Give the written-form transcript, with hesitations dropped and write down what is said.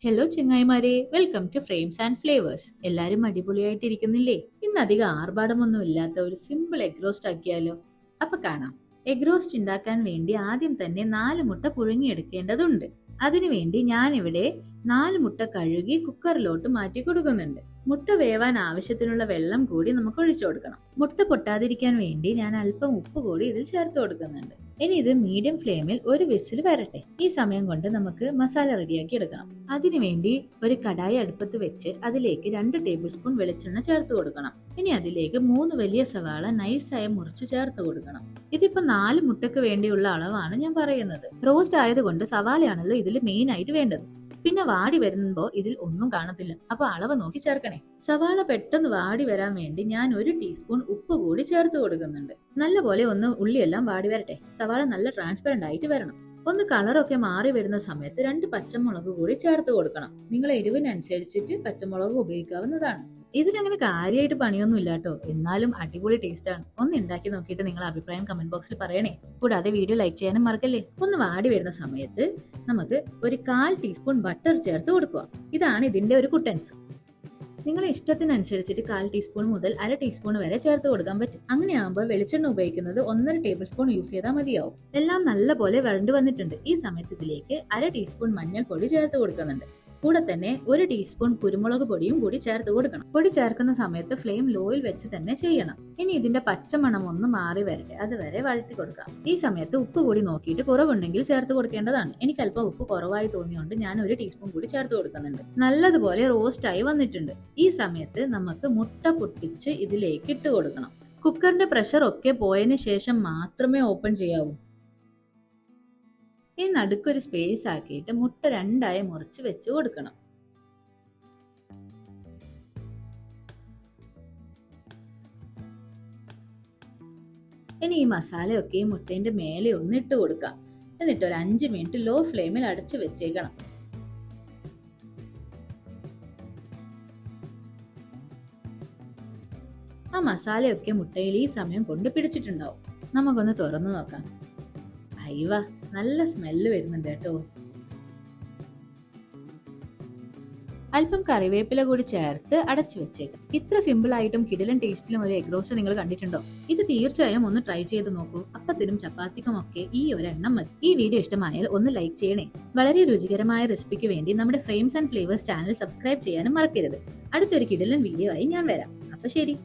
Hello ചെങ്ങായിമാരെ, welcome to frames and flavours. എല്ലാരും അടിപൊളിയായിട്ടിരിക്കുന്നില്ലേ? ഇന്ന് അധികം ആർഭാടമൊന്നും ഇല്ലാത്ത ഒരു സിമ്പിൾ എഗ് റോസ്റ്റ് ആക്കിയാലോ? അപ്പൊ കാണാം. എഗ് റോസ്റ്റ് ഉണ്ടാക്കാൻ വേണ്ടി ആദ്യം തന്നെ 4 മുട്ട പുഴുങ്ങിയെടുക്കേണ്ടതുണ്ട്. അതിനുവേണ്ടി ഞാനിവിടെ 4 മുട്ട കഴുകി കുക്കറിലോട്ട് മാറ്റി കൊടുക്കുന്നുണ്ട്. മുട്ട വേവാൻ ആവശ്യത്തിനുള്ള വെള്ളം കൂടി നമുക്ക് ഒഴിച്ചു കൊടുക്കണം. മുട്ട പൊട്ടാതിരിക്കാൻ വേണ്ടി ഞാൻ അല്പം ഉപ്പ് കൂടി ഇതിൽ ചേർത്ത് കൊടുക്കുന്നുണ്ട്. ഇനി ഇത് മീഡിയം ഫ്ലെയിമിൽ ഒരു വിസിൽ വരട്ടെ. ഈ സമയം കൊണ്ട് നമുക്ക് മസാല റെഡിയാക്കി എടുക്കണം. അതിനുവേണ്ടി ഒരു കടായി അടുപ്പത്ത് വെച്ച് അതിലേക്ക് 2 ടേബിൾ സ്പൂൺ വെളിച്ചെണ്ണ ചേർത്ത് കൊടുക്കണം. ഇനി അതിലേക്ക് 3 വലിയ സവാള നൈസായി മുറിച്ച് ചേർത്ത് കൊടുക്കണം. ഇതിപ്പോ 4 മുട്ടക്ക് വേണ്ടിയുള്ള അളവാണ് ഞാൻ പറയുന്നത്. റോസ്റ്റ് ആയതുകൊണ്ട് സവാളയാണല്ലോ ഇതിൽ മെയിൻ ആയിട്ട് വേണ്ടത്. പിന്നെ വാടി വരുമ്പോ ഇതിൽ ഒന്നും കാണത്തില്ല, അപ്പൊ അളവ് നോക്കി ചേർക്കണേ. സവാള പെട്ടെന്ന് വാടി വരാൻ വേണ്ടി ഞാൻ 1 ടീസ്പൂൺ ഉപ്പ് കൂടി ചേർത്ത് കൊടുക്കുന്നുണ്ട്. നല്ലപോലെ ഒന്ന് ഉള്ളിയെല്ലാം വാടി വരട്ടെ. സവാള നല്ല ട്രാൻസ്പെറന്റ് ആയിട്ട് വരണം. ഒന്ന് കളറൊക്കെ മാറി വരുന്ന സമയത്ത് 2 പച്ചമുളക് കൂടി ചേർത്ത് കൊടുക്കണം. നിങ്ങളെ എരിവിനനുസരിച്ചിട്ട് പച്ചമുളക് ഉപയോഗിക്കാവുന്നതാണ്. ഇതിനങ്ങനെ കാര്യമായിട്ട് പണിയൊന്നും ഇല്ല കേട്ടോ, എന്നാലും അടിപൊളി ടേസ്റ്റ് ആണ്. ഒന്ന് ഉണ്ടാക്കി നോക്കിയിട്ട് നിങ്ങളുടെ അഭിപ്രായം കമന്റ് ബോക്സിൽ പറയണേ. കൂടാതെ വീഡിയോ ലൈക്ക് ചെയ്യാനും മറക്കല്ലേ. ഒന്ന് വാടി വരുന്ന സമയത്ത് നമുക്ക് ഒരു 1/4 ടീസ്പൂൺ ബട്ടർ ചേർത്ത് കൊടുക്കുക. ഇതാണ് ഇതിന്റെ ഒരു കുട്ടൻസ്. നിങ്ങളുടെ ഇഷ്ടത്തിനനുസരിച്ചിട്ട് 1/4 ടീസ്പൂൺ മുതൽ 1/2 ടീസ്പൂൺ വരെ ചേർത്ത് കൊടുക്കാൻ പറ്റും. അങ്ങനെയാകുമ്പോൾ വെളിച്ചെണ്ണ ഉപയോഗിക്കുന്നത് 1.5 ടേബിൾ സ്പൂൺ യൂസ് ചെയ്താൽ മതിയാവും. എല്ലാം നല്ലപോലെ വരണ്ടു വന്നിട്ടുണ്ട്. ഈ സമയത്ത് ഇതിലേക്ക് 1/2 ടീസ്പൂൺ മഞ്ഞൾപ്പൊടി ചേർത്ത് കൊടുക്കുന്നുണ്ട്. കൂടെ തന്നെ 1 ടീസ്പൂൺ കുരുമുളക് പൊടിയും കൂടി ചേർത്ത് കൊടുക്കണം. പൊടി ചേർക്കുന്ന സമയത്ത് ഫ്ലെയിം ലോയിൽ വെച്ച് തന്നെ ചെയ്യണം. ഇനി ഇതിന്റെ പച്ചമണം ഒന്ന് മാറി വരട്ടെ, അതുവരെ വഴറ്റി കൊടുക്കാം. ഈ സമയത്ത് ഉപ്പ് കൂടി നോക്കിയിട്ട് കുറവുണ്ടെങ്കിൽ ചേർത്ത് കൊടുക്കേണ്ടതാണ്. എനിക്ക് അല്പം ഉപ്പ് കുറവായി തോന്നിയോണ്ട് ഞാൻ 1 ടീസ്പൂൺ കൂടി ചേർത്ത് കൊടുക്കുന്നുണ്ട്. നല്ലതുപോലെ റോസ്റ്റ് ആയി വന്നിട്ടുണ്ട്. ഈ സമയത്ത് നമുക്ക് മുട്ട പൊട്ടിച്ച് ഇതിലേക്ക് ഇട്ട് കൊടുക്കണം. കുക്കറിന്റെ പ്രഷർ ഒക്കെ പോയതിനു ശേഷം മാത്രമേ ഓപ്പൺ ചെയ്യാവൂ. ഈ നടുക്കൊരു സ്പേസ് ആക്കിയിട്ട് മുട്ട 2ആയി മുറിച്ച് വെച്ച് കൊടുക്കണം. ഇനി ഈ മസാലയൊക്കെ ഈ മുട്ടേന്റെ മേലെ ഒന്ന് ഇട്ട് കൊടുക്കാം. എന്നിട്ട് ഒരു 5 മിനിറ്റ് ലോ ഫ്ലെയിമിൽ അടച്ചു വെച്ചേക്കണം. ആ മസാലയൊക്കെ മുട്ടയിൽ ഈ സമയം കൊണ്ട് പിടിച്ചിട്ടുണ്ടാവും. നമുക്കൊന്ന് തുറന്നു നോക്കാം. അയ്യ, നല്ല സ്മെല്ല് വരുന്നുണ്ട് കേട്ടോ. അല്പം കറിവേപ്പില കൂടി ചേർത്ത് അടച്ചു വെച്ചേക്കാം. ഇത്ര സിമ്പിൾ ആയിട്ടും കിടിലൻ ടേസ്റ്റിലും ഒരു എഗ് റോസ്റ്റ് നിങ്ങൾ കണ്ടിട്ടുണ്ടോ? ഇത് തീർച്ചയായും ഒന്ന് ട്രൈ ചെയ്ത് നോക്കൂ. അപ്പത്തിനും ചപ്പാത്തിക്കും ഒക്കെ ഈ ഒരെണ്ണം മതി. ഈ വീഡിയോ ഇഷ്ടമായാൽ ഒന്ന് ലൈക്ക് ചെയ്യണേ. വളരെ രുചികരമായ റെസിപ്പിക്ക് വേണ്ടി നമ്മുടെ frames and flavours channel subscribe ചെയ്യാനും മറക്കരുത്. അടുത്തൊരു കിടിലൻ വീഡിയോ ആയി ഞാൻ വരാം. അപ്പൊ ശരി.